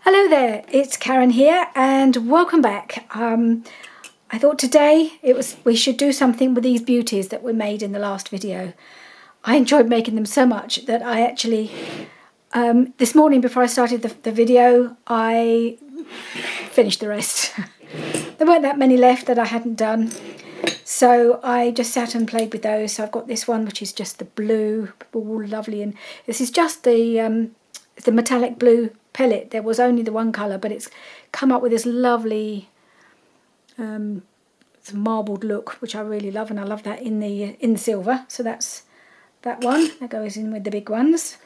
Hello there, it's Karen here and welcome back. I thought today we should do something with these beauties that were made in the last video. I enjoyed making them so much that I actually, this morning before I started the video, I finished the rest. There weren't that many left that I hadn't done, so I just sat and played with those. So I've got this one which is just the blue, all lovely, and this is just the metallic blue pellet. There was only the one colour, but it's come up with this lovely marbled look, which I really love, and I love that in the silver. So that's that one that goes in with the big ones.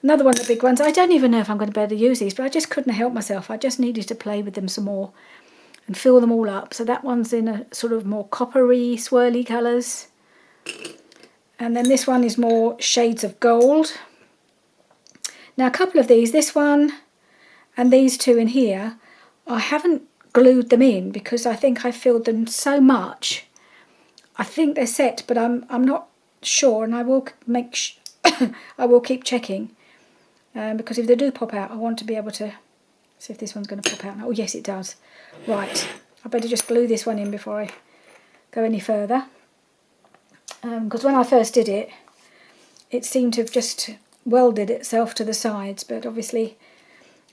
Another one of the big ones. I don't even know if I'm going to be able to use these, but I just couldn't help myself. I just needed to play with them some more and fill them all up. So that one's in a sort of more coppery, swirly colours, and then this one is more shades of gold. Now a couple of these, this one and these two in here, I haven't glued them in because I think I filled them so much. I think they're set, but I'm not sure, and I will I will keep checking because if they do pop out, I want to be able to see if this one's going to pop out. Oh yes, it does. Right, I better just glue this one in before I go any further, because when I first did it, it seemed to have just welded itself to the sides, but obviously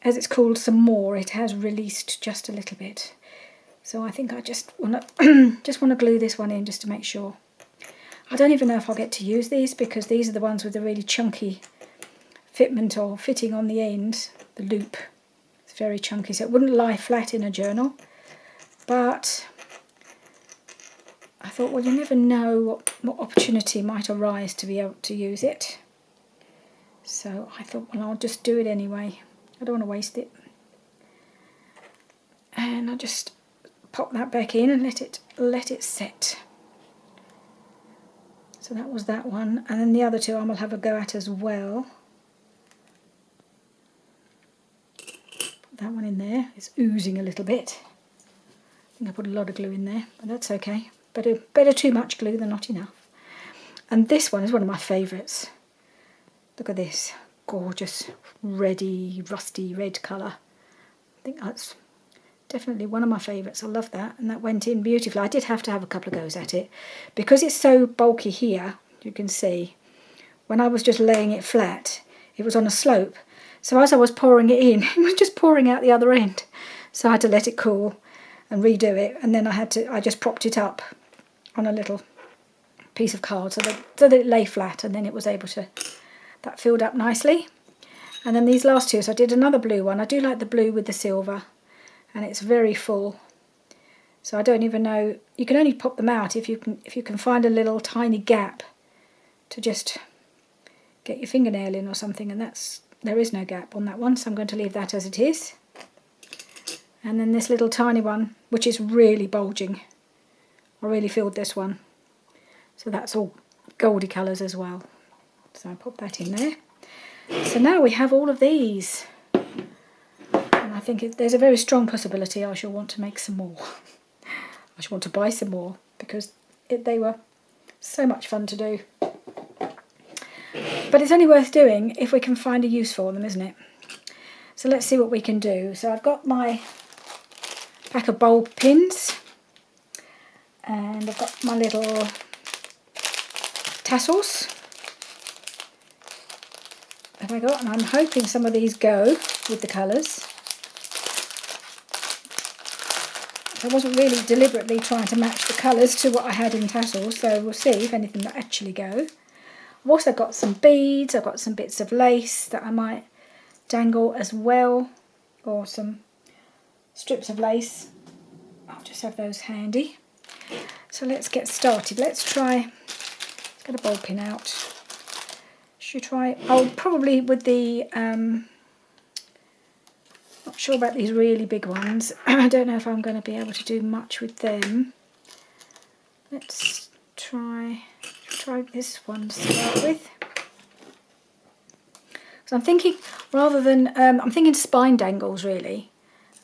as it's cooled some more, it has released just a little bit. So I think I just want to glue this one in just to make sure. I don't even know if I'll get to use these, because these are the ones with the really chunky fitment or fitting on the end, the loop. It's very chunky, so it wouldn't lie flat in a journal. But I thought, well, you never know what opportunity might arise to be able to use it. So I thought, well, I'll just do it anyway. I don't want to waste it. And I'll just pop that back in and let it set. So that was that one, and then the other two I will have a go at as well. Put that one in there. It's oozing a little bit. I think I put a lot of glue in there, but that's okay. Better too much glue than not enough. And this one is one of my favourites. Look at this gorgeous reddy, rusty red colour. I think that's definitely one of my favourites. I love that, and that went in beautifully. I did have to have a couple of goes at it because it's so bulky here. You can see when I was just laying it flat, it was on a slope, so as I was pouring it in, it was just pouring out the other end. So I had to let it cool and redo it, and then I just propped it up on a little piece of card so that it lay flat, and then it was able to, that filled up nicely. And then these last two, so I did another blue one. I do like the blue with the silver, and it's very full. So I don't even know, you can only pop them out if you can find a little tiny gap to just get your fingernail in or something, and there is no gap on that one, so I'm going to leave that as it is. And then this little tiny one, which is really bulging, I really filled this one, so that's all goldy colours as well. So I pop that in there. So now we have all of these, and I think there's a very strong possibility I shall want to make some more. I shall want to buy some more because they were so much fun to do. But it's only worth doing if we can find a use for them, isn't it? So let's see what we can do. So I've got my pack of bulb pins, and I've got my little tassels. Have I got? And I'm hoping some of these go with the colours. I wasn't really deliberately trying to match the colours to what I had in tassels, so we'll see if anything will actually go. I've also got some beads, I've got some bits of lace that I might dangle as well, or some strips of lace. I'll just have those handy. So let's get started. Let's get a bulb pin out. Should try, probably with the, not sure about these really big ones. I don't know if I'm going to be able to do much with them. Let's try this one to start with. So I'm thinking, rather than, I'm thinking spine dangles really.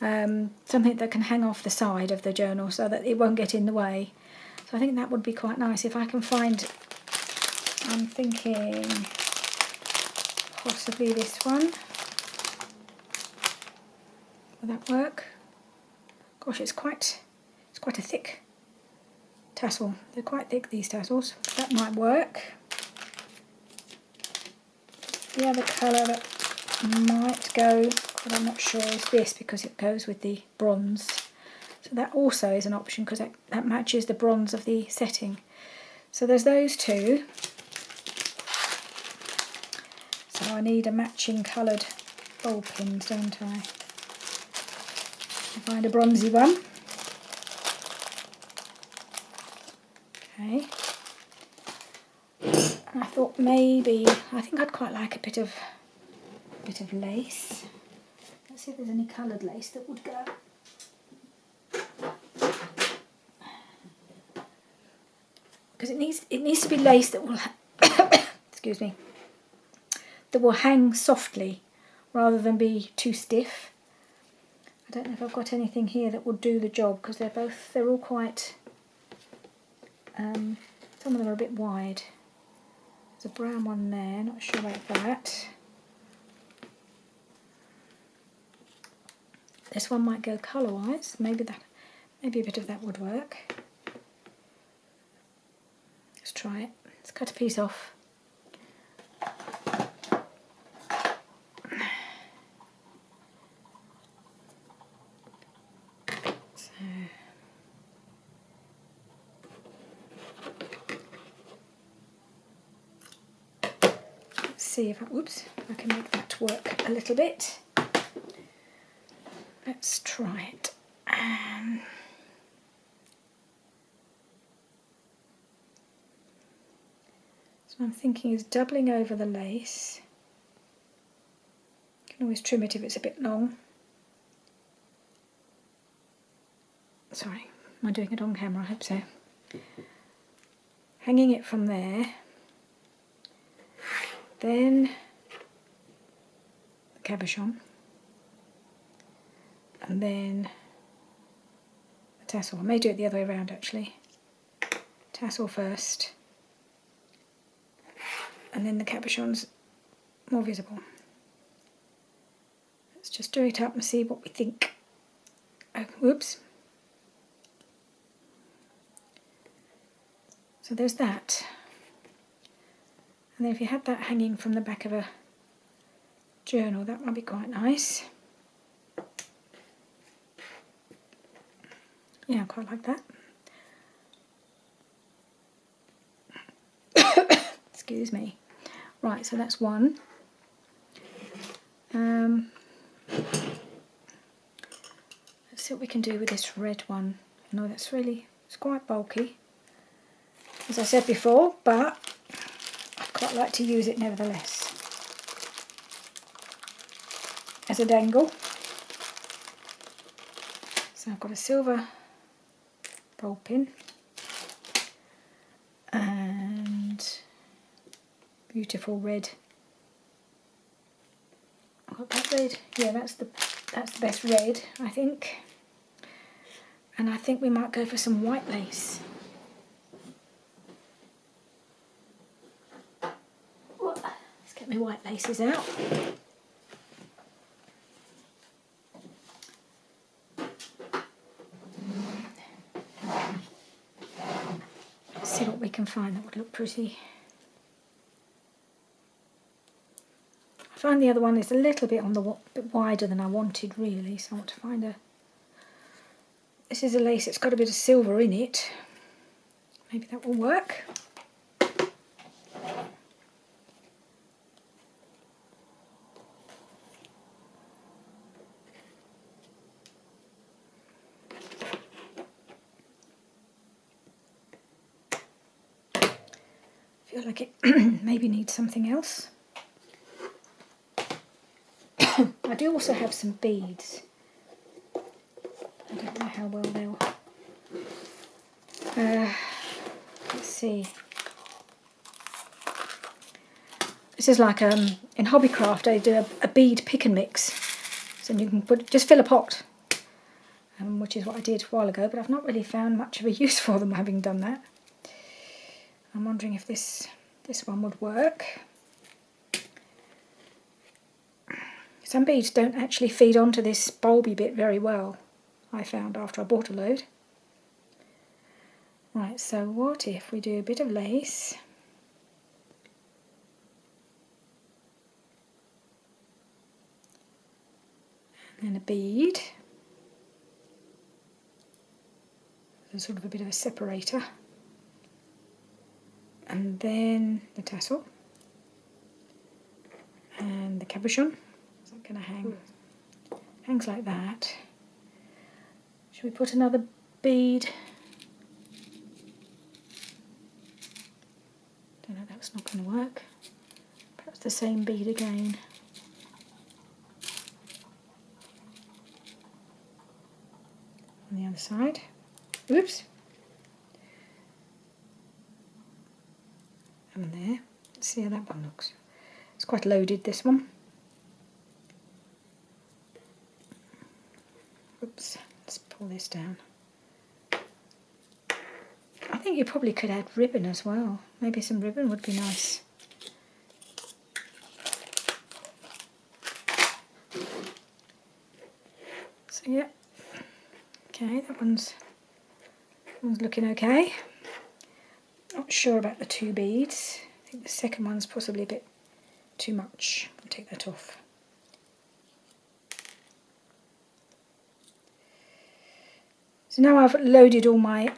Something that can hang off the side of the journal so that it won't get in the way. So I think that would be quite nice if I can find, I'm thinking possibly this one. Will that work? Gosh, it's quite a thick tassel. They're quite thick, these tassels. That might work. The other colour that might go, but I'm not sure, is this, because it goes with the bronze. So that also is an option, because that matches the bronze of the setting. So there's those two. So I need a matching coloured ball pins, don't I? Find a bronzy one. Okay. And I thought maybe, I think I'd quite like a bit of lace. Let's see if there's any coloured lace that would go. Because it needs to be lace that will excuse me, that will hang softly rather than be too stiff. I don't know if I've got anything here that would do the job, because they're all quite, some of them are a bit wide. There's a brown one there, not sure about that. This one might go colour-wise, maybe a bit of that would work. Let's try it. Let's cut a piece off. See if I can make that work a little bit. Let's try it. So I'm thinking is doubling over the lace. You can always trim it if it's a bit long. Sorry, am I doing it on camera? I hope so. Hanging it from there. Then the cabochon, and then the tassel. I may do it the other way around actually. Tassel first, and then the cabochon's more visible. Let's just do it up and see what we think. Oh, whoops. So there's that. And then if you had that hanging from the back of a journal, that might be quite nice. Yeah, I quite like that. Excuse me. Right, so that's one. Let's see what we can do with this red one. No, it's quite bulky, as I said before, but quite like to use it nevertheless as a dangle. So I've got a silver ball pin and beautiful red. I've got that red. Yeah, that's the best red, I think. And I think we might go for some white lace. Get my white laces out. Let's see what we can find that would look pretty. I find the other one is a little bit bit wider than I wanted really, so I want to find this is a lace that's got a bit of silver in it. Maybe that will work. I feel like it maybe needs something else. I do also have some beads. I don't know how well they'll... let's see. This is like in Hobbycraft they do a bead pick and mix. So you can just fill a pot, which is what I did a while ago, but I've not really found much of a use for them having done that. I'm wondering if this one would work. Some beads don't actually feed onto this bulby bit very well, I found after I bought a load. Right, so what if we do a bit of lace, and then a bead, there's sort of a bit of a separator, and then the tassel, and the cabochon. Is that going to hang? Hangs like that. Should we put another bead? Don't know, that's not going to work. Perhaps the same bead again. On the other side. Oops. And there. Let's see how that one looks. It's quite loaded, this one. Oops. Let's pull this down. I think you probably could add ribbon as well. Maybe some ribbon would be nice. So yeah. Okay, that one's looking okay. Not sure about the 2 beads. I think the second one's possibly a bit too much. I'll take that off. So now I've loaded all my,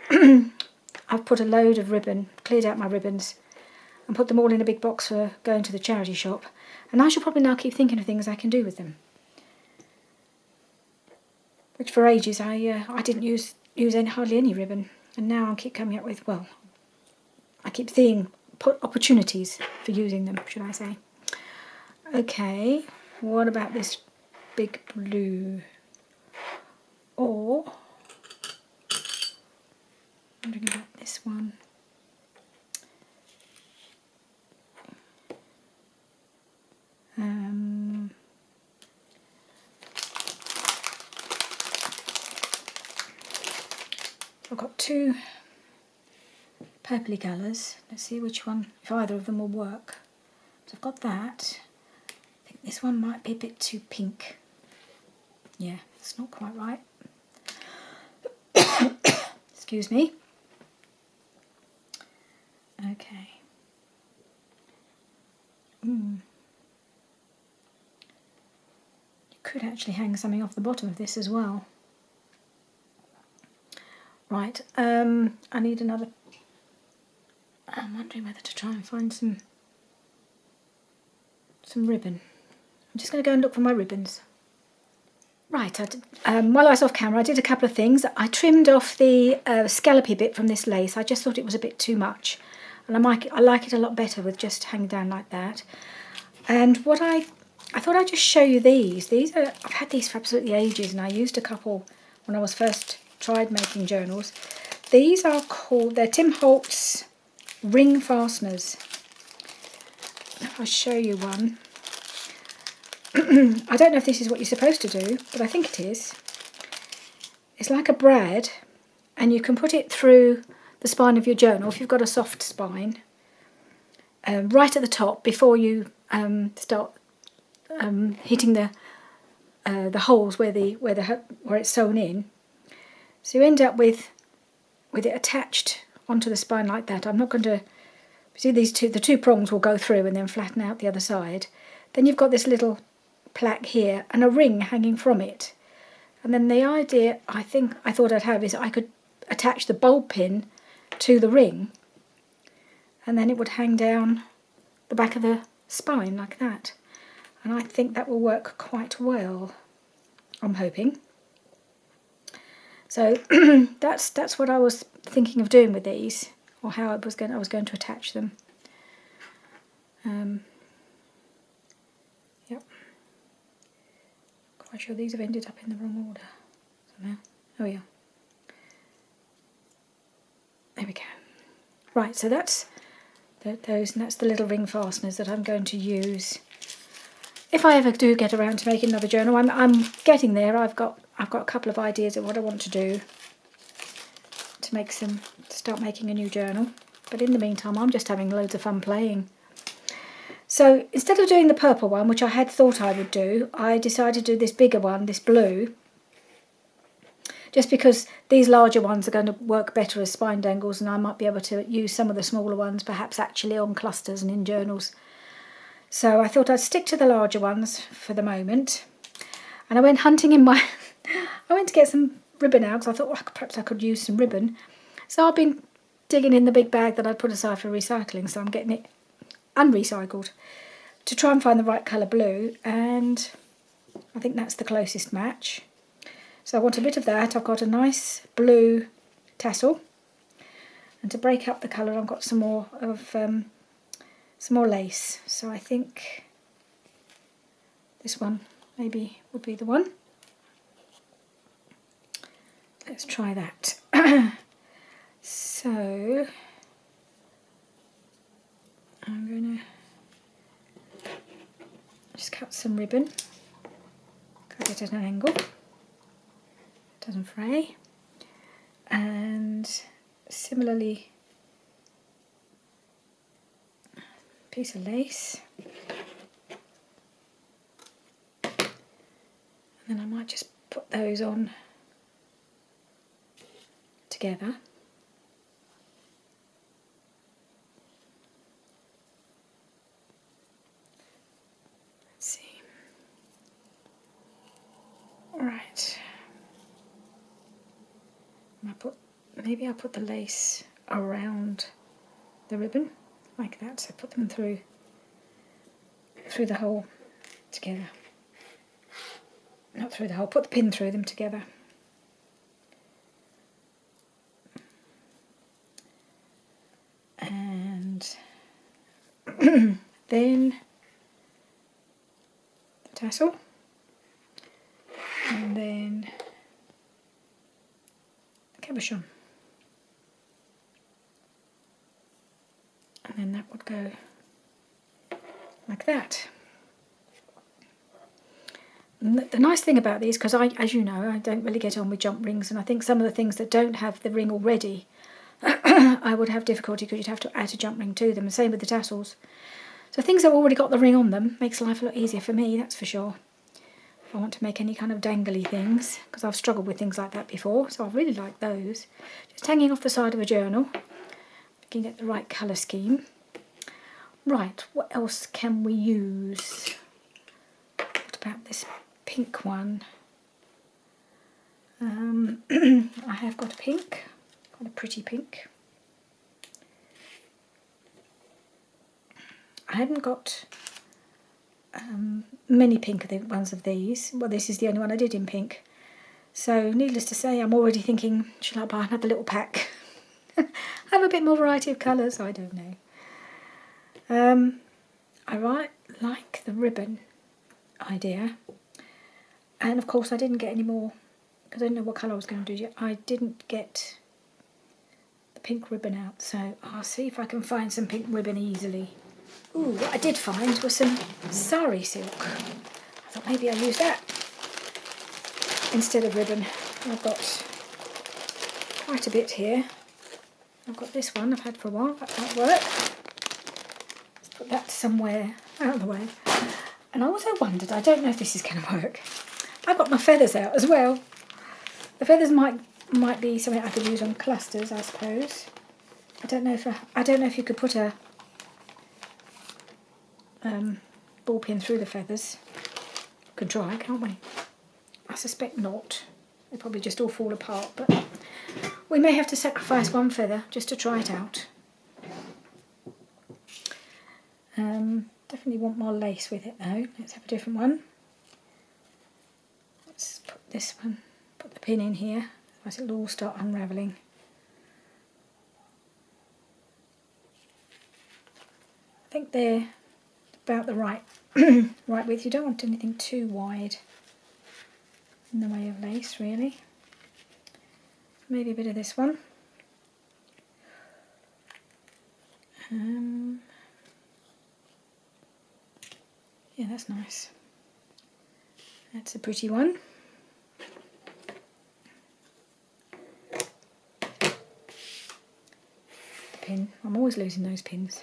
I've put a load of ribbon, cleared out my ribbons and put them all in a big box for going to the charity shop. And I should probably now keep thinking of things I can do with them. Which for ages I didn't use hardly any ribbon, and now I keep coming up with, well, I keep seeing opportunities for using them, should I say. Okay, what about this big blue? Or, I'm wondering about this one. I've got 2 purpley colours. Let's see which one, if either of them will work. So I've got that. I think this one might be a bit too pink. Yeah, it's not quite right. Excuse me. Okay. You could actually hang something off the bottom of this as well. Right, I need another. I'm wondering whether to try and find some ribbon. I'm just going to go and look for my ribbons. Right, while I was off camera I did a couple of things. I trimmed off the scallopy bit from this lace. I just thought it was a bit too much, and I like it a lot better with just hanging down like that. And what I thought I'd just show you these. These are, I've had these for absolutely ages, and I used a couple when I was first tried making journals. These are called, they're Tim Holtz ring fasteners. If I show you one. I don't know if this is what you're supposed to do, but I think it is. It's like a brad, and you can put it through the spine of your journal if you've got a soft spine, right at the top before you start hitting the holes where it's sewn in. So you end up with it attached onto the spine like that. I'm not going to see the 2 prongs will go through and then flatten out the other side. Then you've got this little plaque here and a ring hanging from it. And then the idea I thought I'd have is I could attach the bulb pin to the ring, and then it would hang down the back of the spine like that. And I think that will work quite well, I'm hoping. So that's what I was thinking of doing with these, or how I was going to attach them. Yep. Quite sure these have ended up in the wrong order. So now, oh yeah. There we go. Right, so that's those, and that's the little ring fasteners that I'm going to use if I ever do get around to making another journal. I'm getting there. I've got a couple of ideas of what I want to do to start making a new journal. But in the meantime, I'm just having loads of fun playing. So instead of doing the purple one, which I had thought I would do, I decided to do this bigger one, this blue, just because these larger ones are going to work better as spine dangles, and I might be able to use some of the smaller ones perhaps actually on clusters and in journals. So I thought I'd stick to the larger ones for the moment. And I went hunting in my... I went to get some ribbon out, because I thought, well, perhaps I could use some ribbon. So I've been digging in the big bag that I'd put aside for recycling, so I'm getting it unrecycled to try and find the right colour blue, and I think that's the closest match. So I want a bit of that. I've got a nice blue tassel, and to break up the colour I've got some more lace. So I think this one maybe would be the one. Let's try that. So I'm going to just cut some ribbon, cut it at an angle, doesn't fray, and similarly piece of lace, and then I might just put those on together. Let's see. Right. Maybe I'll put the lace around the ribbon like that. So put them through the hole together. Not through the hole. Put the pin through them together. And then the tassel, and then the cabochon, and then that would go like that. And the nice thing about these, because as you know, I don't really get on with jump rings, and I think some of the things that don't have the ring already I would have difficulty, because you'd have to add a jump ring to them, and same with the tassels. So things that have already got the ring on them makes life a lot easier for me, that's for sure. If I want to make any kind of dangly things, because I've struggled with things like that before, so I really like those. Just hanging off the side of a journal, you can get the right colour scheme. Right, what else can we use? What about this pink one? I have got a pink. A pretty pink. I hadn't got many pink ones of these. Well, this is the only one I did in pink. So needless to say, I'm already thinking, shall I buy another little pack? Have a bit more variety of colours, I don't know. I like the ribbon idea. And of course I didn't get any more, because I didn't know what colour I was going to do yet. I didn't get pink ribbon out, so I'll see if I can find some pink ribbon easily. Ooh, what I did find was some sari silk. I thought maybe I'll use that instead of ribbon. I've got quite a bit here. I've got this one I've had for a while, that might work. Let's put that somewhere out of the way. And I also wondered, I don't know if this is going to work, I've got my feathers out as well. The feathers might be something I could use on clusters, I suppose. I don't know if you could put a ball pin through the feathers. We can try, can't we? I suspect not. They'll probably just all fall apart, but we may have to sacrifice one feather just to try it out. Definitely want more lace with it though. Let's have a different one. Let's put this one, put the pin in here. Otherwise it'll all start unravelling. I think they're about the right width. You don't want anything too wide in the way of lace, really. Maybe a bit of this one. Yeah, that's nice. That's a pretty one. Pin. I'm always losing those pins.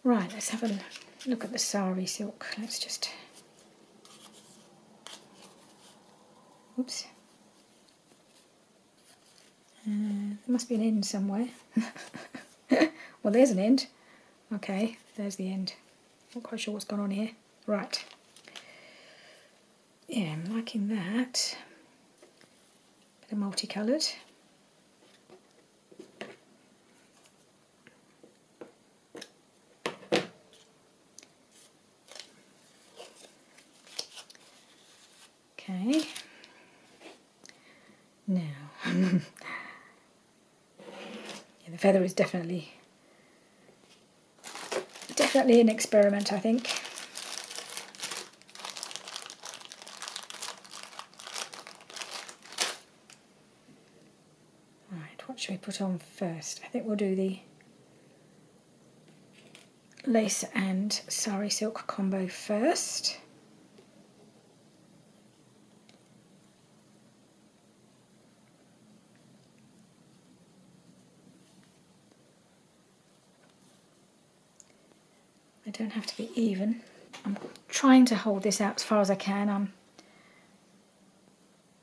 Right, let's have a look at the sari silk. Let's just... Oops. There must be an end somewhere. Well, there's an end. Okay, there's the end. Not quite sure what's gone on here. Right. Yeah, I'm liking that. Bit of multicoloured. Okay. Now, yeah, the feather is definitely an experiment, I think. Right, what should we put on first? I think we'll do the lace and sari silk combo first. They don't have to be even. I'm trying to hold this out as far as I can. I'm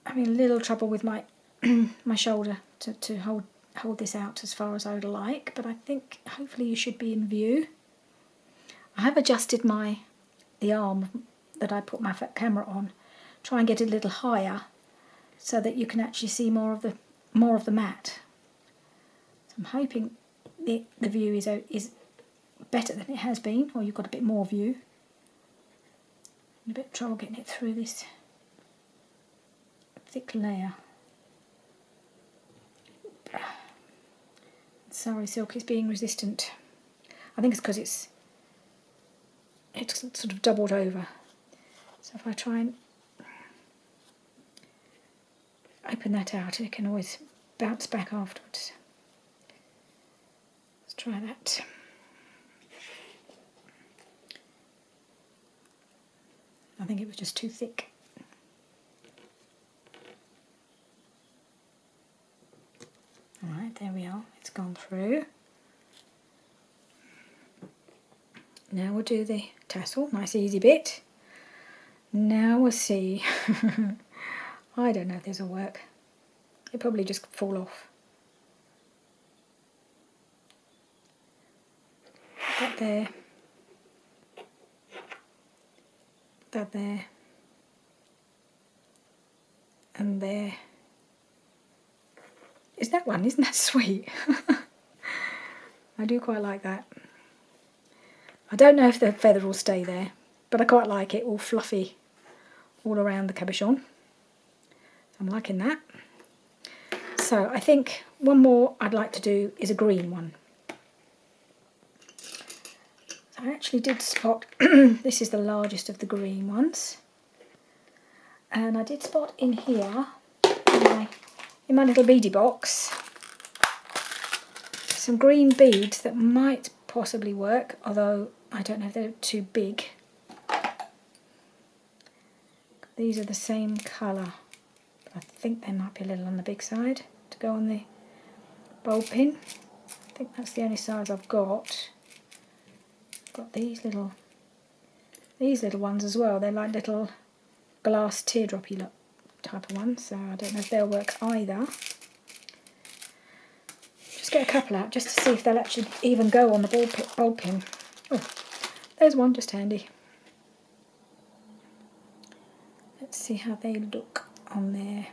having a little trouble with my my shoulder to hold this out as far as I would like, but I think hopefully you should be in view. I have adjusted the arm that I put my camera on, try and get it a little higher so that you can actually see more of the mat. So I'm hoping the view is better than it has been, or you've got a bit more view. A bit of trouble getting it through this thick layer. Sari silk is being resistant. I think it's because it's sort of doubled over. So if I try and open that out, it can always bounce back afterwards. Let's try that. I think it was just too thick. Alright, there we are, it's gone through. Now we'll do the tassel, nice easy bit. Now we'll see. I don't know if this will work. It'll probably just fall off. That there. That there. And there. Is that one? Isn't that sweet? I do quite like that. I don't know if the feather will stay there, but I quite like it all fluffy all around the cabochon. I'm liking that. So I think one more I'd like to do is a green one. So I actually did spot, this is the largest of the green ones, and I did spot in here, in my little beadie box, some green beads that might possibly work, although I don't know if they're too big. These are the same colour, but I think they might be a little on the big side to go on the bulb pin. I think that's the only size I've got. I've got these little ones as well. They're like little glass teardroppy look type of ones, so I don't know if they'll work either. Just get a couple out just to see if they'll actually even go on the bulb pin. Oh, there's one just handy. Let's see how they look on there.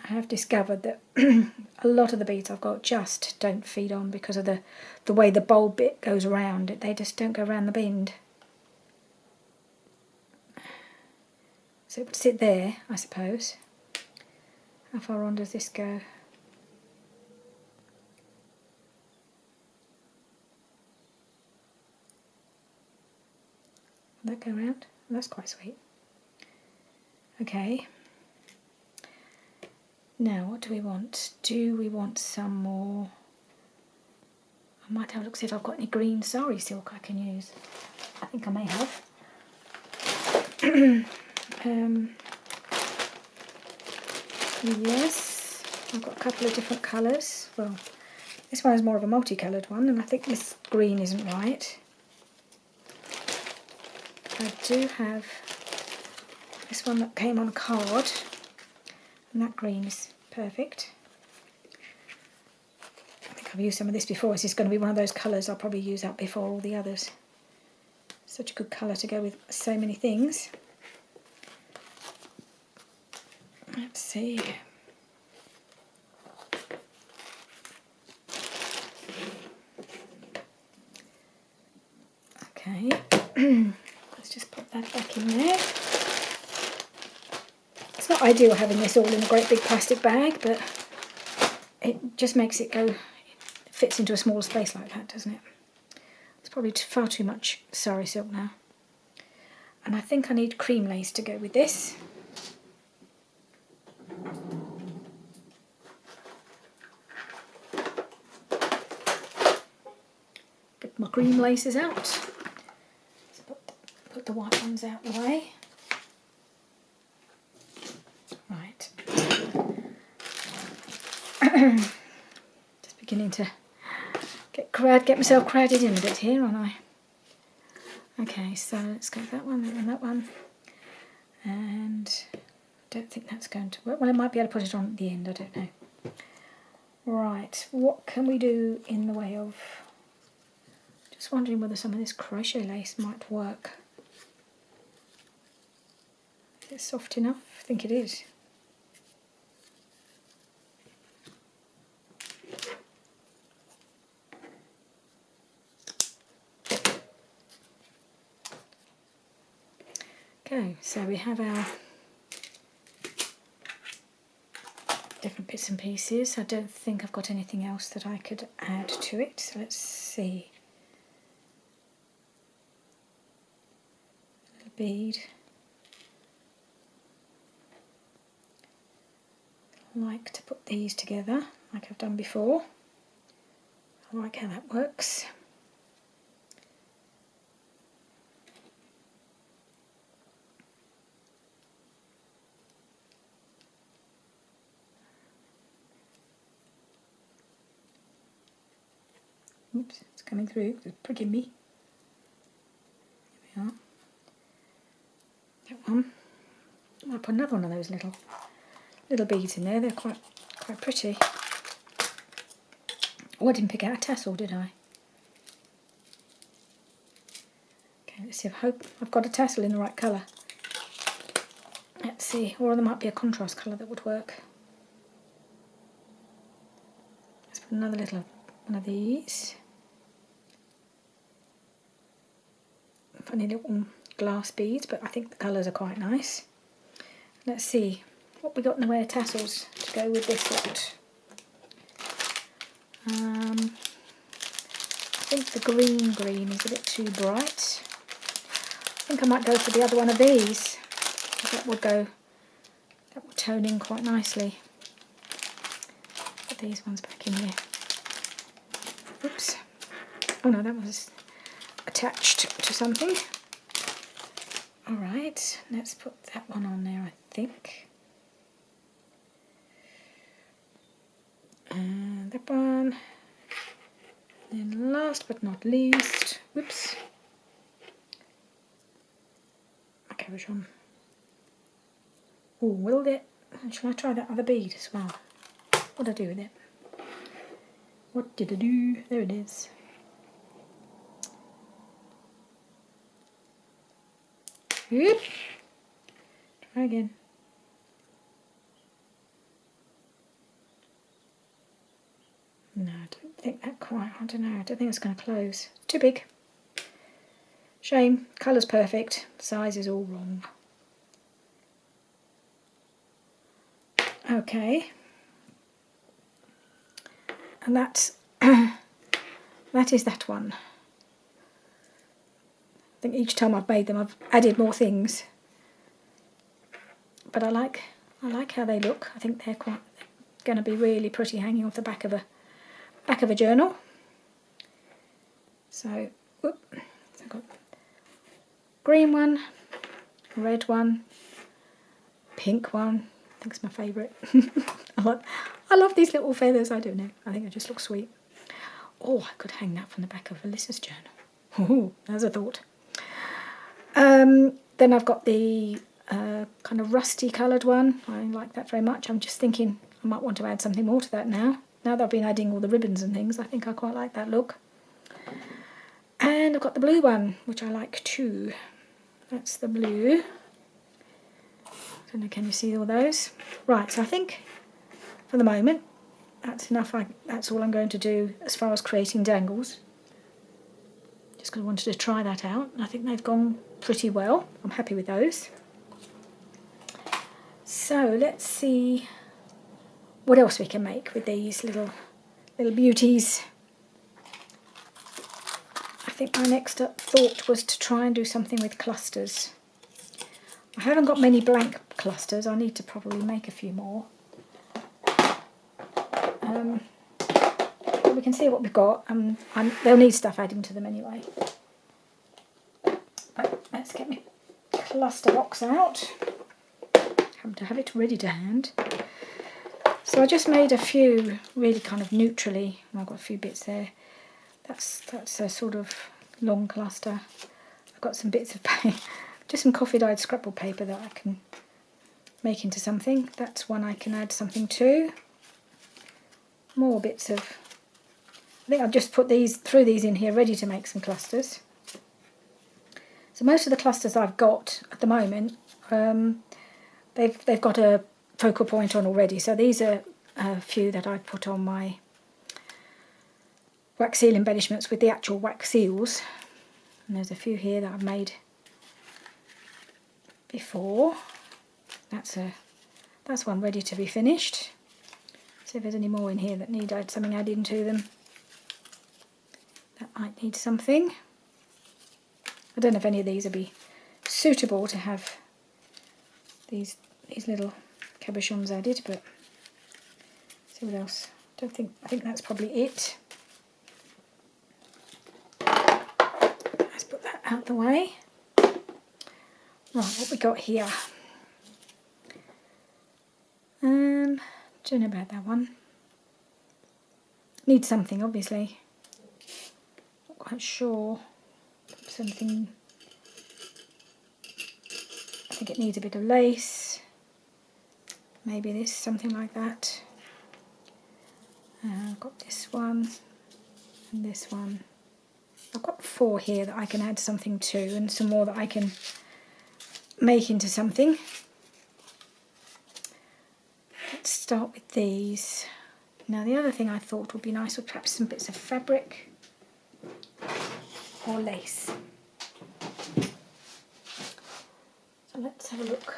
I have discovered that a lot of the beads I've got just don't feed on because of the way the bulb bit goes around. They just don't go around the bend. So it would sit there, I suppose. How far on does this go? Will that go around? That's quite sweet. Okay. Now, what do we want? Do we want some more? I might have a look, see if I've got any green sari silk I can use. I think I may have. Yes, I've got a couple of different colours. Well, This one is more of a multicoloured one, and I think this green isn't right. I do have this one that came on a card, and that green is perfect. I think I've used some of this before. This is going to be one of those colours I'll probably use up before all the others. Such a good colour to go with so many things. Let's see. Okay, let's just put that back in there. It's not ideal having this all in a great big plastic bag, but it just makes it go, it fits into a smaller space like that, doesn't it? It's probably far too much sari silk now. And I think I need cream lace to go with this. Get my cream laces out. Let's put the white ones out of the way. Right. Just beginning to get myself crowded in a bit here, aren't I? Okay, so let's go that one and that one. And I don't think that's going to work. Well, I might be able to put it on at the end, I don't know. Right, what can we do in the way of... Just wondering whether some of this crochet lace might work. Is it soft enough? I think it is. Okay, so we have our different bits and pieces. I don't think I've got anything else that I could add to it, so let's see. A little bead. I like to put these together like I've done before. I like how that works. Oops, it's coming through, it's pricking me. There we are. That one. I'll put another one of those little beads in there, they're quite pretty. Oh, I didn't pick out a tassel, did I? Okay, let's see, I hope I've got a tassel in the right colour. Let's see, or there might be a contrast colour that would work. Let's put another little one of these. Funny little glass beads, but I think the colours are quite nice. Let's see what we got in the way of tassels to go with this lot. I think the green is a bit too bright. I think I might go for the other one of these. That will tone in quite nicely. Put these ones back in here. Oops. Oh no, that was attached to something. Alright, let's put that one on there, I think. And that one. And then last but not least, whoops, a cabochon. Oh, will it? Shall I try that other bead as well? What did I do with it? What did I do? There it is. Whoop. Try again. No, I don't think that quite, I don't know, I don't think it's going to close. Too big. Shame, colour's perfect, size is all wrong. Okay. And that's, that is that one. I think each time I've made them I've added more things. But I like how they look. I think they're going to be really pretty hanging off the back of a journal. So, I've got green one, red one, pink one. I think it's my favourite. I love these little feathers. I don't know. I think they just look sweet. Oh, I could hang that from the back of Alyssa's journal. Oh, there's a thought. Then I've got the kind of rusty coloured one. I like that very much. I'm just thinking I might want to add something more to that now. Now that I've been adding all the ribbons and things, I think I quite like that look. And I've got the blue one, which I like too. That's the blue. I don't know, can you see all those? Right, so I think for the moment that's enough. That's all I'm going to do as far as creating dangles. Just because I wanted to try that out. I think they've gone pretty well. I'm happy with those. So let's see what else we can make with these little beauties. I think my next thought was to try and do something with clusters. I haven't got many blank clusters. I need to probably make a few more. But we can see what we've got. They'll need stuff adding to them anyway. Right, let's get my cluster box out. To have it ready to hand. So I just made a few really kind of neutrally. I've got a few bits there. That's a sort of long cluster. I've got some bits of paper, just some coffee dyed scrapbook paper that I can make into something. That's one I can add something to. More bits of, I think I've just threw these in here ready to make some clusters. So most of the clusters I've got at the moment, they've got a focal point on already, so these are a few that I've put on my wax seal embellishments with the actual wax seals. And there's a few here that I've made before. That's one ready to be finished. See if there's any more in here that need something added to them. That might need something. I don't know if any of these would be suitable to have these little cabochons added, but see what else. I think that's probably it. Let's put that out the way. Right, what we got here? Don't know about that one. Needs something, obviously. Not quite sure. Something. I think it needs a bit of lace. Maybe this, something like that. I've got this one and this one. I've got 4 here that I can add something to, and some more that I can make into something. Let's start with these. Now the other thing I thought would be nice would perhaps some bits of fabric or lace. So let's have a look.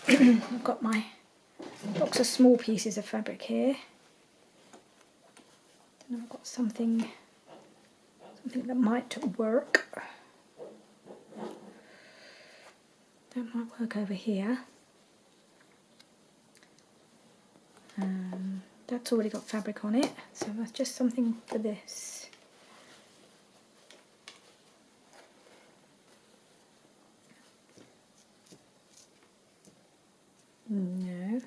I've got my box of small pieces of fabric here. And I've got something that might work. That might work over here. That's already got fabric on it, so that's just something for this. No.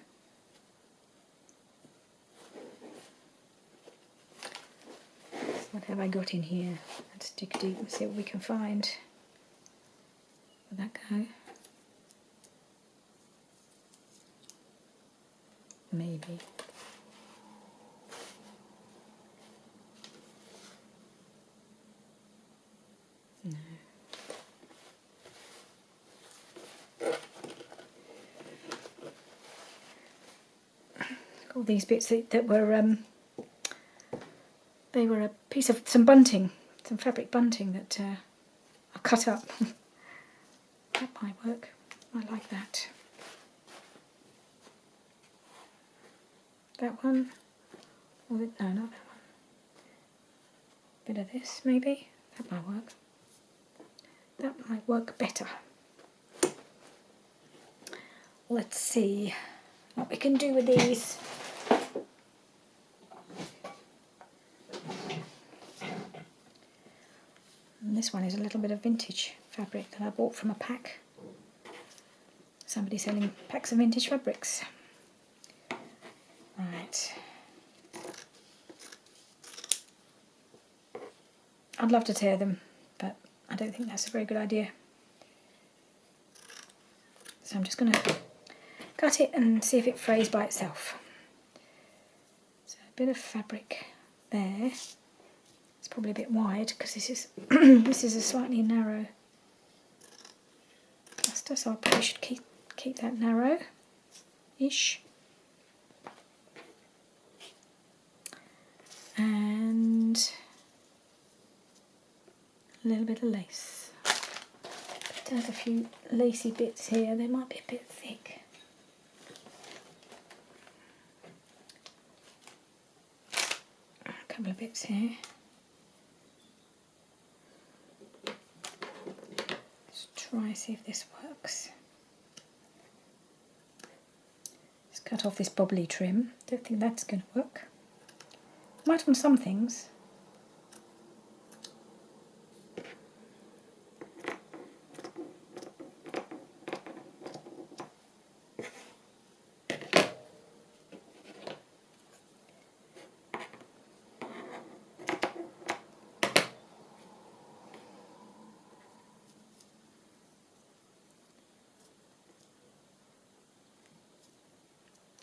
What have I got in here? Let's dig deep and see what we can find. Where'd that go? Maybe. No. All these bits that were they were a piece of some bunting, some fabric bunting that I've cut up. That might work. I like that. That one? Or no, not that one. Bit of this maybe. That might work. That might work better. Let's see what we can do with these. And this one is a little bit of vintage fabric that I bought from a pack. Somebody selling packs of vintage fabrics. Right, I'd love to tear them, but I don't think that's a very good idea. So I'm just going to cut it and see if it frays by itself. So a bit of fabric there. It's probably a bit wide because this is this is a slightly narrow cluster, so I probably should keep that narrow-ish. And a little bit of lace. But there's a few lacy bits here. They might be a bit thick. A couple of bits here. Let's try see if this works. Let's cut off this bobbly trim. Don't think that's going to work. Might on some things.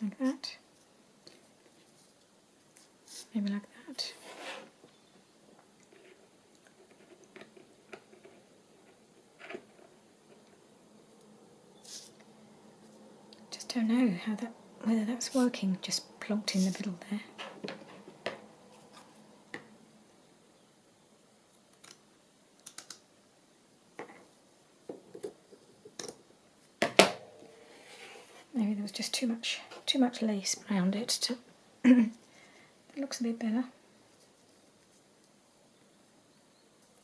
Like that. Maybe like that. Just don't know whether that's working. Just plonked in the middle there. Maybe there was just too much lace around it. It looks a bit better.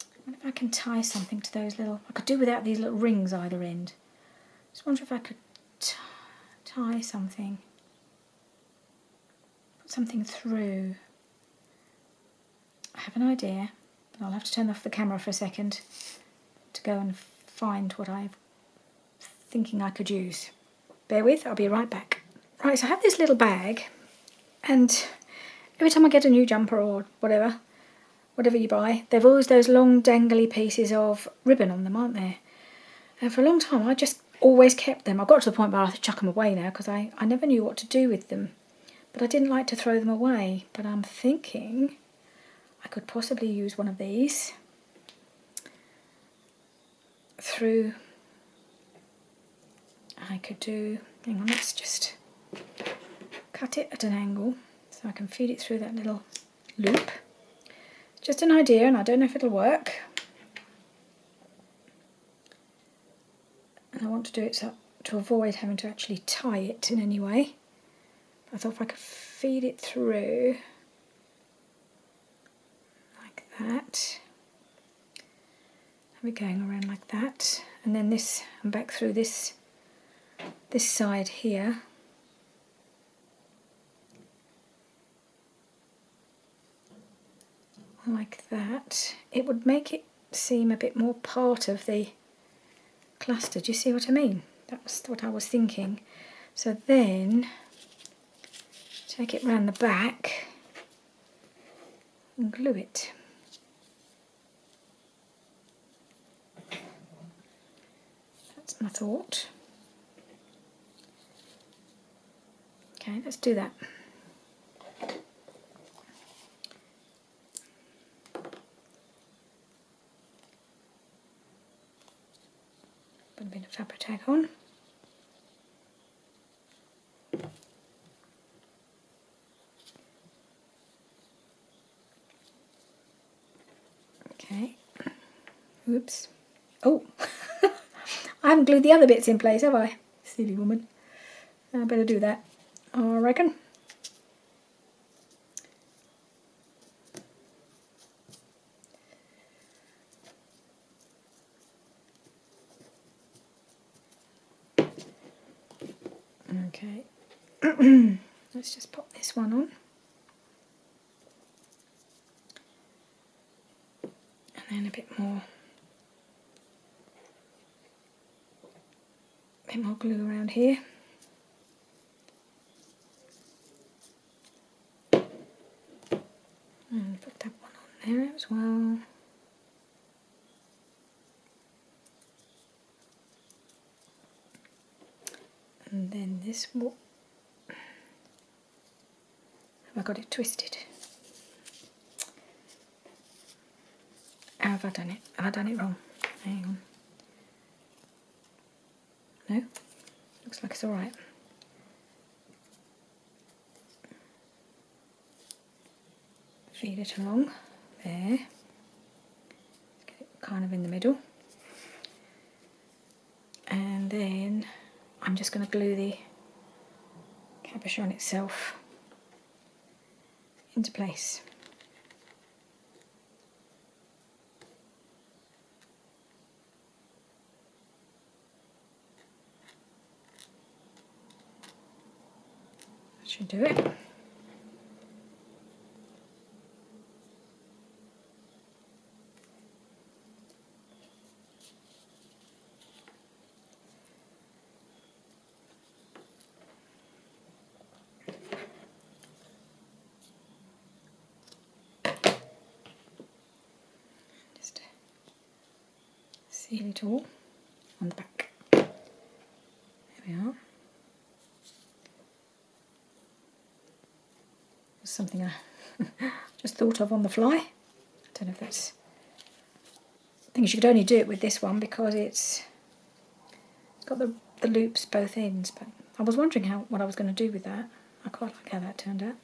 I wonder if I can tie something to those little... I could do without these little rings either end. Just wonder if I could tie something. Put something through. I have an idea, but I'll have to turn off the camera for a second to go and find what I'm thinking I could use. Bear with, I'll be right back. Right, so I have this little bag, and every time I get a new jumper or whatever you buy, they've always those long dangly pieces of ribbon on them, aren't there? And for a long time I just always kept them. I got to the point where I have to chuck them away now because I never knew what to do with them. But I didn't like to throw them away. But I'm thinking I could possibly use one of these through... I could do... Hang on, let's just cut it at an angle so I can feed it through that little loop. Just an idea, and I don't know if it'll work. And I want to do it so, to avoid having to actually tie it in any way. I thought if I could feed it through like that, have it going around like that, and then this, and back through this side here. Like that. It would make it seem a bit more part of the cluster. Do you see what I mean? That's what I was thinking. So then take it round the back and glue it. That's my thought. Okay, let's do that. Put a bit of fabric tag on. Okay. Oops. Oh, I haven't glued the other bits in place, have I? Silly woman. I better do that, I reckon. Okay. Let's just pop this one on. And then a bit more glue around here. And put that one on there as well. And then this one. Have I got it twisted? How have I done it? Have I done it wrong? Hang on. No? Looks like it's alright. Feed it along. There. Let's get it kind of in the middle. And then I'm just going to glue the cabochon itself into place. That should do it. Just seal it all on the back. There we are. It's something I just thought of on the fly. I don't know if that's... I think you could only do it with this one because it's got the loops both ends, but I was wondering what I was going to do with that. I quite like how that turned out.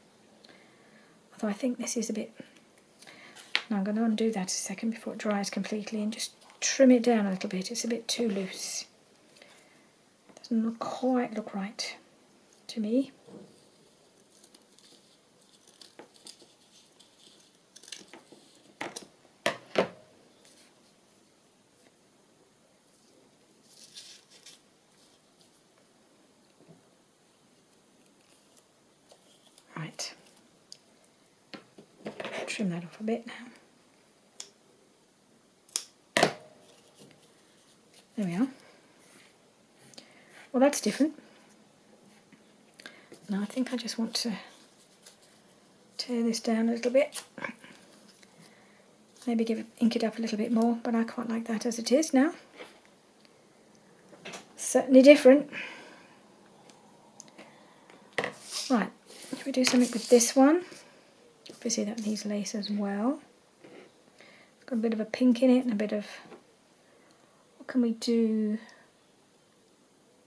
Although I think this is a bit... Now I'm going to undo that a second before it dries completely and just trim it down a little bit. It's a bit too loose. Doesn't quite look right to me. Right. Trim that off a bit now. There we are. Well, that's different. Now I think I just want to tear this down a little bit. Maybe ink it up a little bit more, but I quite like that as it is now. Certainly different. Right, if we do something with this one, obviously that needs lace as well. It's got a bit of a pink in it and a bit of... What can we do?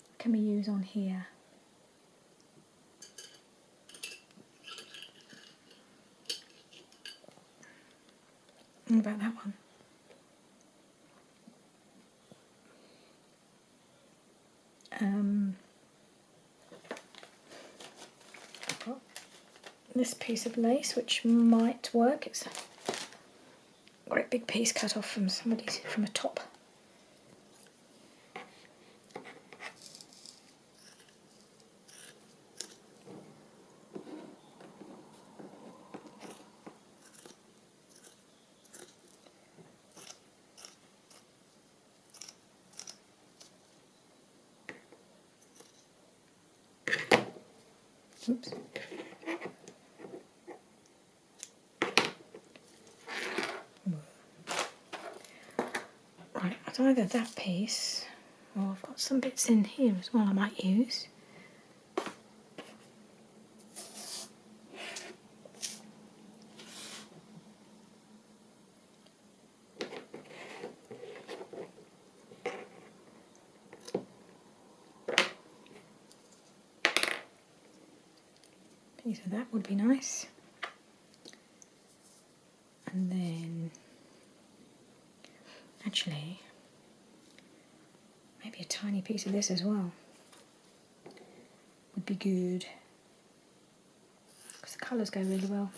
What can we use on here? What about that one? I've got this piece of lace which might work. It's a great big piece cut off from from a top. Oops. Right, it's either that piece, or I've got some bits in here as well I might use. Piece of that would be nice. And then, actually, maybe a tiny piece of this as well would be good, because the colours go really well.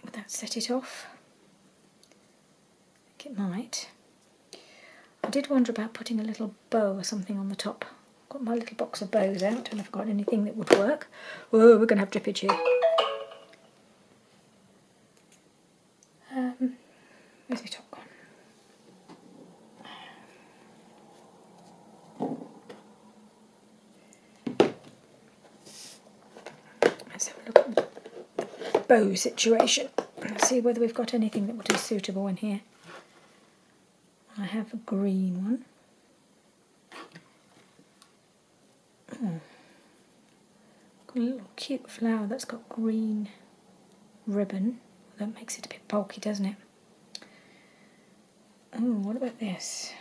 Would that set it off? I think it might. I did wonder about putting a little bow or something on the top. I've got my little box of bows out, and I've got anything that would work. Whoa, we're going to have drippage here. Where's my top gone? Let's have a look at the bow situation. Let's see whether we've got anything that would be suitable in here. I have a green one. Oh. Got a little cute flower that's got green ribbon. That makes it a bit bulky, doesn't it? Oh, what about this?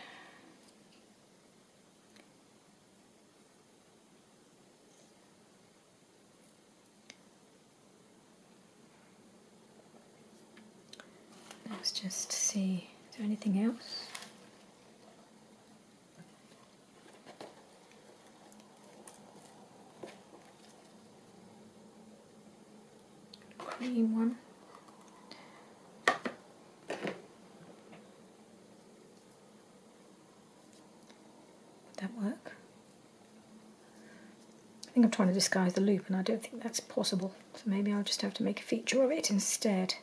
Let's just see, is there anything else? Cream one. Would that work? I think I'm trying to disguise the loop and I don't think that's possible, so maybe I'll just have to make a feature of it instead.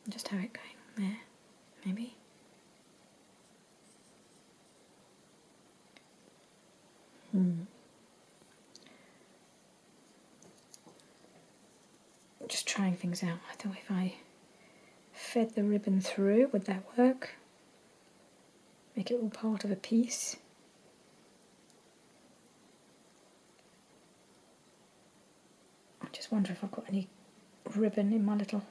Just have it going there, maybe. Just trying things out. I thought if I fed the ribbon through, would that work? Make it all part of a piece. I just wonder if I've got any ribbon in my little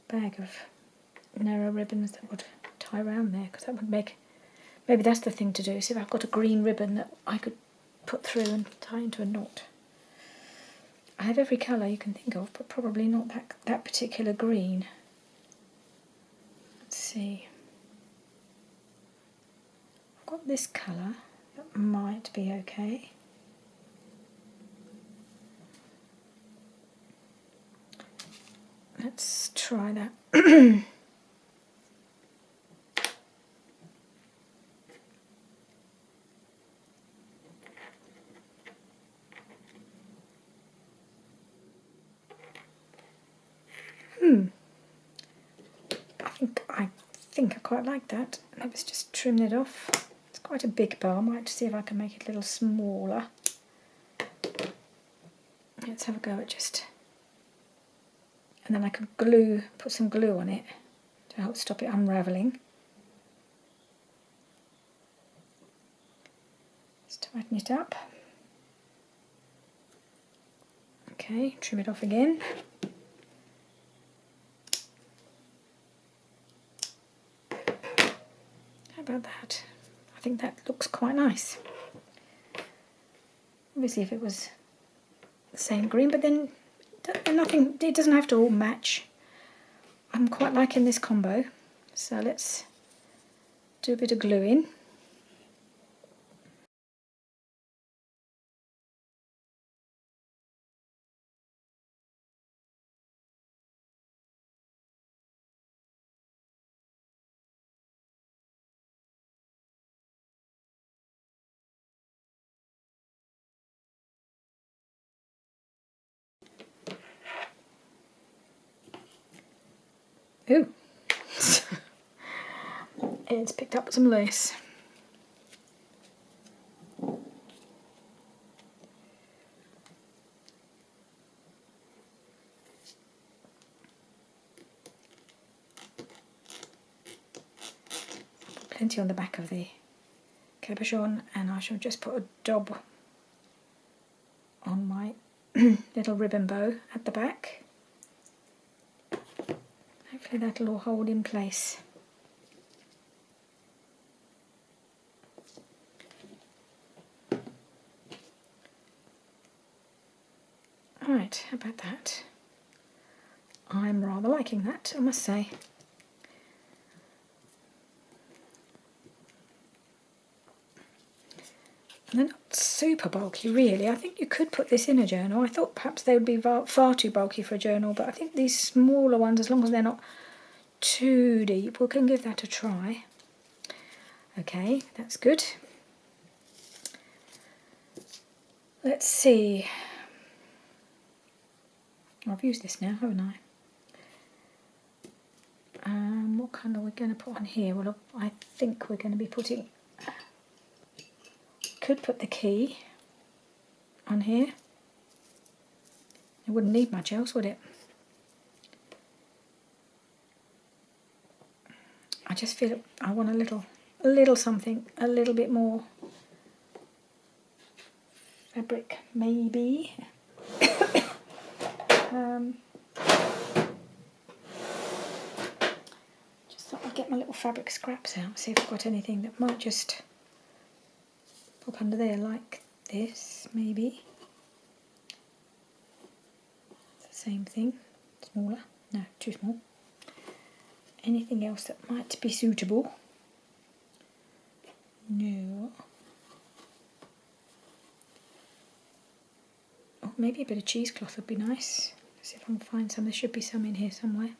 bag of narrow ribbons that would tie around there, because that would make, maybe that's the thing to do. See if I've got a green ribbon that I could put through and tie into a knot. I have every colour you can think of, but probably not that particular green. Let's see. I've got this colour, that might be okay. Let's try that. I think I quite like that. Let's just trim it off. It's quite a big bar. I might see if I can make it a little smaller. Let's have a go at just, and then I could put some glue on it to help stop it unravelling. Just tighten it up. Okay, trim it off again. How about that? I think that looks quite nice. Obviously if it was the same green, but then nothing, it doesn't have to all match. I'm quite liking this combo, so let's do a bit of gluing. Ooh, it's picked up some lace. Plenty on the back of the cabochon, and I shall just put a dob on my little ribbon bow at the back. Hopefully that'll all hold in place. Alright, how about that? I'm rather liking that, I must say. And they're not super bulky really. I think you could put this in a journal. I thought perhaps they would be far too bulky for a journal, but I think these smaller ones, as long as they're not too deep, we can give that a try. Okay, that's good. Let's see. I've used this now, haven't I? What colour are we going to put on here? Well, I think we're going to be putting, could put the key on here. It wouldn't need much else, would it? I just feel I want a little something, a little bit more fabric, maybe. Just thought I'd get my little fabric scraps out, see if I've got anything that might just pop under there like this, maybe. It's the same thing, smaller, no, too small. Anything else that might be suitable? No. Oh, maybe a bit of cheesecloth would be nice. Let's see if I can find some. There should be some in here somewhere.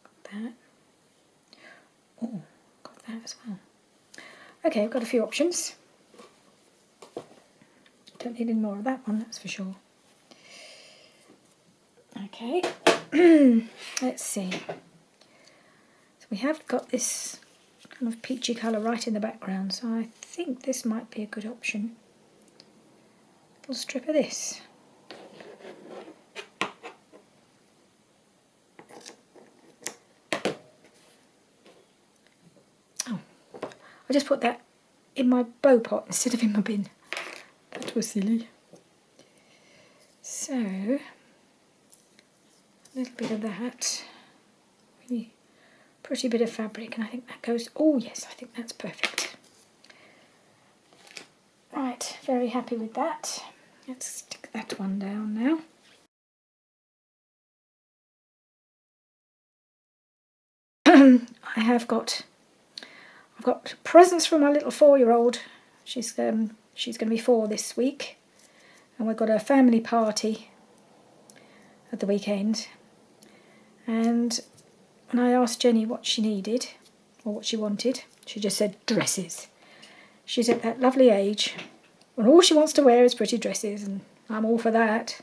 Got that. Oh, got that as well. Okay, I've got a few options. Don't need any more of that one, that's for sure. Okay, let's see. So we have got this kind of peachy colour right in the background, so I think this might be a good option. A little strip of this. Oh, I just put that in my bow pot instead of in my bin. That was silly. So, a little bit of that. Really pretty bit of fabric, and I think that goes, oh yes, I think that's perfect. Right, very happy with that. Let's stick that one down now. I've got presents from my little 4-year-old. She's going to be 4 this week, and we've got a family party at the weekend. And when I asked Jenny what she needed or what she wanted, she just said dresses. She's at that lovely age when all she wants to wear is pretty dresses, and I'm all for that.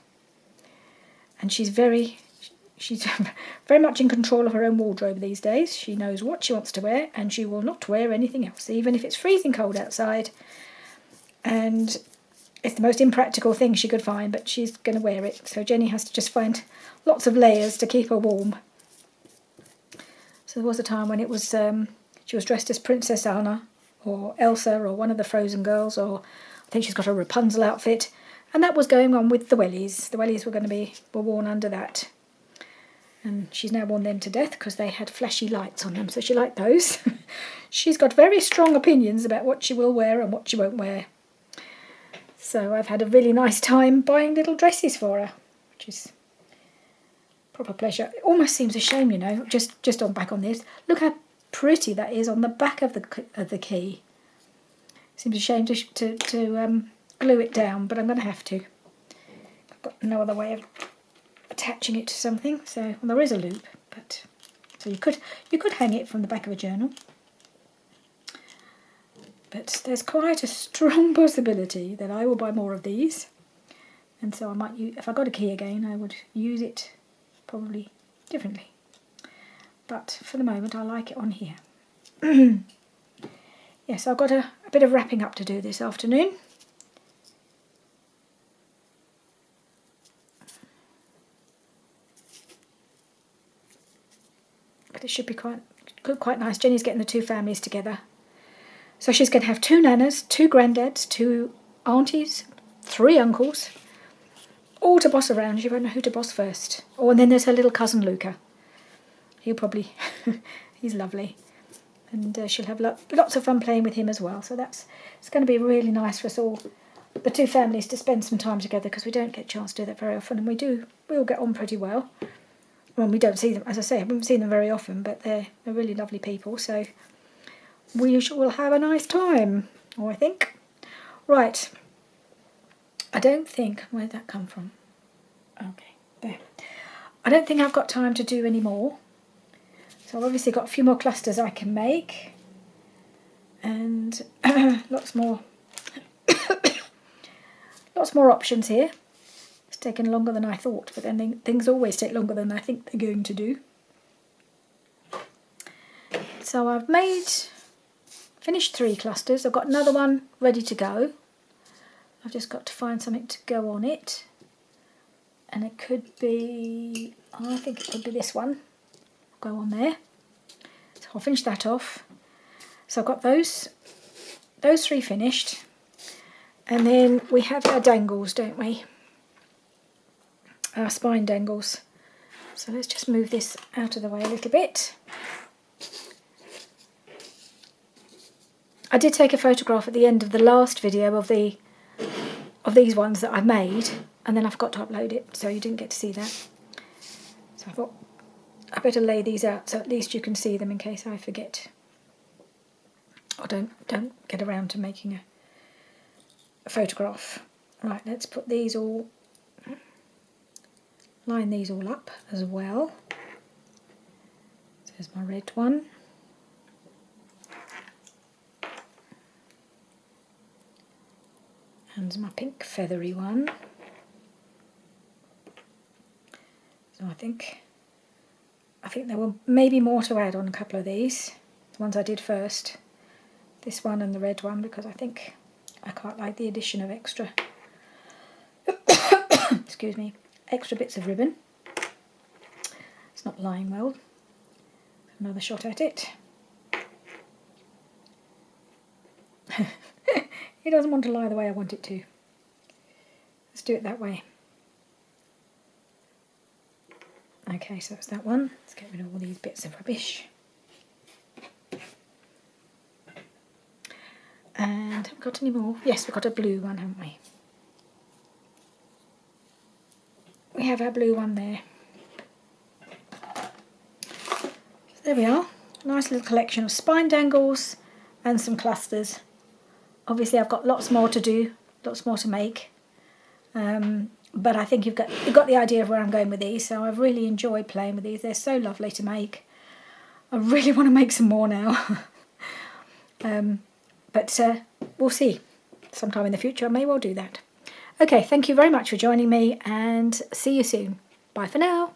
And she's very much in control of her own wardrobe these days. She knows what she wants to wear, and she will not wear anything else, even if it's freezing cold outside. And it's the most impractical thing she could find, but she's going to wear it. So Jenny has to just find lots of layers to keep her warm. So there was a time when it was she was dressed as Princess Anna or Elsa or one of the Frozen girls, or I think she's got a Rapunzel outfit, and that was going on with the wellies. The wellies were worn under that. And she's now worn them to death because they had flashy lights on them, so she liked those. She's got very strong opinions about what she will wear and what she won't wear. So I've had a really nice time buying little dresses for her, which is proper pleasure. It almost seems a shame, you know, just on back on this. Look how pretty that is on the back of the key. Seems a shame to glue it down, but I'm going to have to. I've got no other way of attaching it to something, so well, there is a loop, but so you could hang it from the back of a journal, but there's quite a strong possibility that I will buy more of these, and so I might use, if I got a key again, I would use it probably differently, but for the moment I like it on here. Yes, I've got a bit of wrapping up to do this afternoon. But it should be quite nice. Jenny's getting the 2 families together. So she's going to have 2 nanas, 2 granddads, 2 aunties, 3 uncles, all to boss around. She won't know who to boss first. Oh, and then there's her little cousin Luca. He'll probably, he's lovely. And she'll have lots of fun playing with him as well. So it's going to be really nice for us all, the 2 families, to spend some time together, because we don't get a chance to do that very often, and we all get on pretty well. Well, we don't see them, as I say, I haven't seen them very often, but they're really lovely people, so we will have a nice time, I think. Right, I don't think, where did that come from? Okay, there. I don't think I've got time to do any more, so I've obviously got a few more clusters I can make, and lots more options here. taken longer than I thought, but then things always take longer than I think they're going to do. So I've finished 3 clusters. I've got another one ready to go. I've just got to find something to go on it. And it could be, I think it could be this one. Go on there. So I'll finish that off. So I've got those 3 finished. And then we have our dangles, don't we? Our spine dangles. So let's just move this out of the way a little bit. I did take a photograph at the end of the last video of these ones that I've made, and then I forgot to upload it, so you didn't get to see that. So I thought I better lay these out so at least you can see them in case I forget or don't get around to making a photograph. Right, let's put these all, line these all up as well. There's my red one. And my pink feathery one. So I think there were maybe more to add on a couple of these. The ones I did first. This one and the red one, because I think I quite like the addition of extra excuse me, extra bits of ribbon. It's not lying well. Another shot at it. It doesn't want to lie the way I want it to. Let's do it that way. Okay, so that's that one. Let's get rid of all these bits of rubbish. And have we got any more? Yes, we've got a blue one, haven't we? We have our blue one there. There we are. Nice little collection of spine dangles and some clusters. Obviously I've got lots more to do, lots more to make, but I think you've got the idea of where I'm going with these. So I've really enjoyed playing with these. They're so lovely to make. I really want to make some more now. But we'll see. Sometime in the future I may well do that. Okay, thank you very much for joining me, and see you soon. Bye for now.